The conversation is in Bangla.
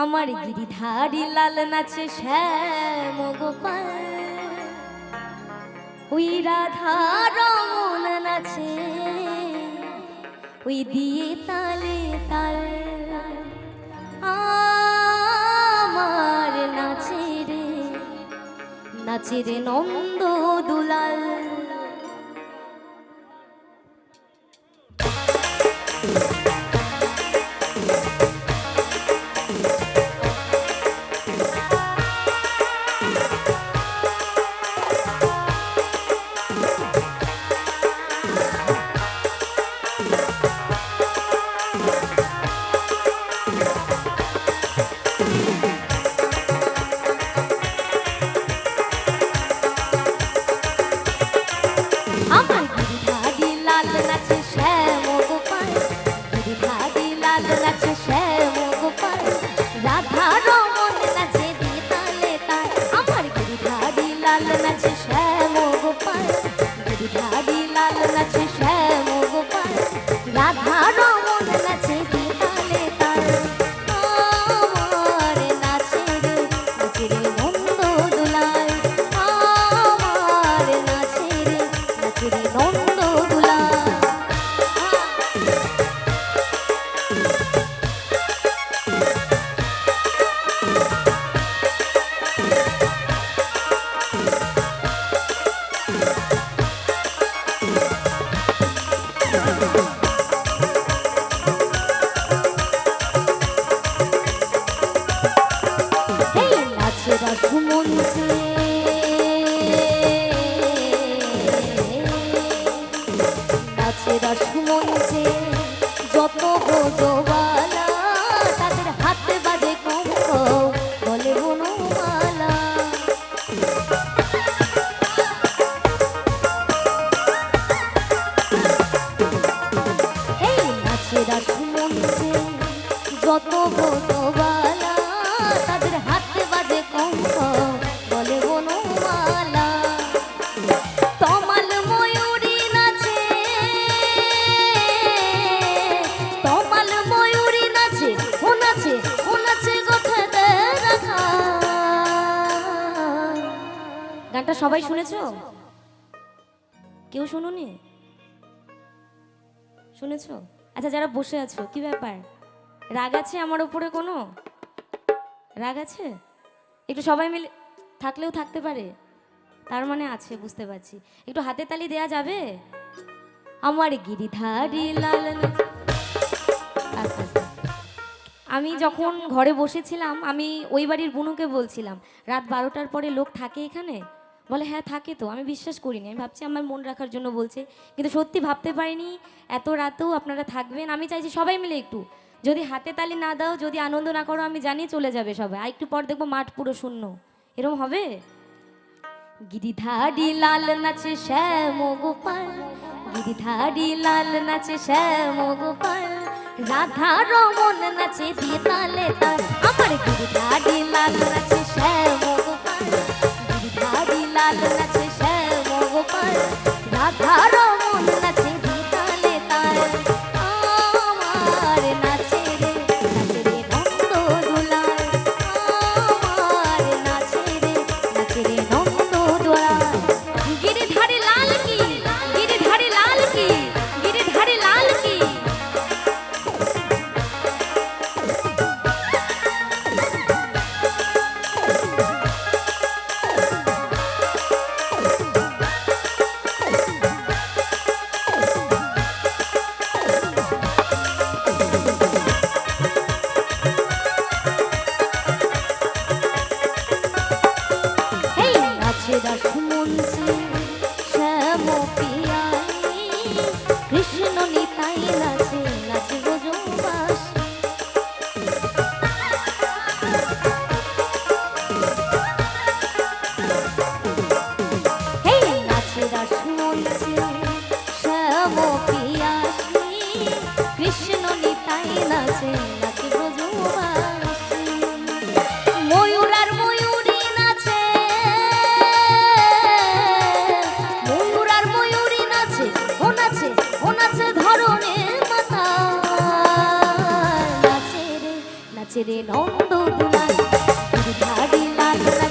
আমার গিরিধারী লাল নাচে শ্যাম গোপাল, ওই রাধা রমন নাচে ওই দিয়ে তালে তাল। আমার নাচে রে নন্দ দুলাল। যত গোজবালা তাদের হাতে বাজে কঙ্ক বলে বনমালা। এই নাচেরা শুনছে যত গোজবালা তাদের হাতে বাজে কঙ্ক বলে বনমালা। গানটা সবাই শুনেছো? কেউ শুনুনি? শুনেছো? আচ্ছা, যারা বসে আছো কি ব্যাপার, রাগ আছে আমার উপরে? কোনো রাগ আছে? একটু সবাই মিলে থাকলেও থাকতে পারে, তার মানে আছে, বুঝতে পারছি। একটু হাতে তালি দেয়া যাবে? আমার গিরিধারী লাল। আস্তে আস্তে। আমি যখন ঘরে বসেছিলাম আমি ওই বাড়ির বুনুকে বলছিলাম, রাত 12টার পরে লোক থাকে এখানে? বলে হ্যাঁ থাকে। তো আমি বিশ্বাস করিনি, আমি ভাবছি আমার মন রাখার জন্য বলছে, কিন্তু সত্যি ভাবতে পারিনি এত রাতেও আপনারা থাকবেন। আমি চাইছি সবাই মিলে একটু, যদি হাতে তালি না দাও, যদি আনন্দ না করো, আমি জানি চলে যাবে সবাই। আর একটু পর দেখবো মাঠ পুরো শূন্য, এরকম হবে। গিরিধারী লাল নাচে শ্যাম গোপাল, গিরিধারী লাল নাচে শ্যাম গোপাল, রাধা রমন নাচে দিয়ে তালে তাল। আমার গিরিধারী লাল নাচে শ্যাম গোপাল, গিরিধারী লাল নাচে শ্যাম গোপাল, রাধা রমন নাচে দিয়ে তালে তাল। আমার নাচে রে নন্দ দুলাল, আমার নাচে রে নন্দ দুলাল। গিরিধারী লাল কি, গিরিধারী লাল কি, গিরিধারী লাল কি। নন্দ দুলাল ধারি লাল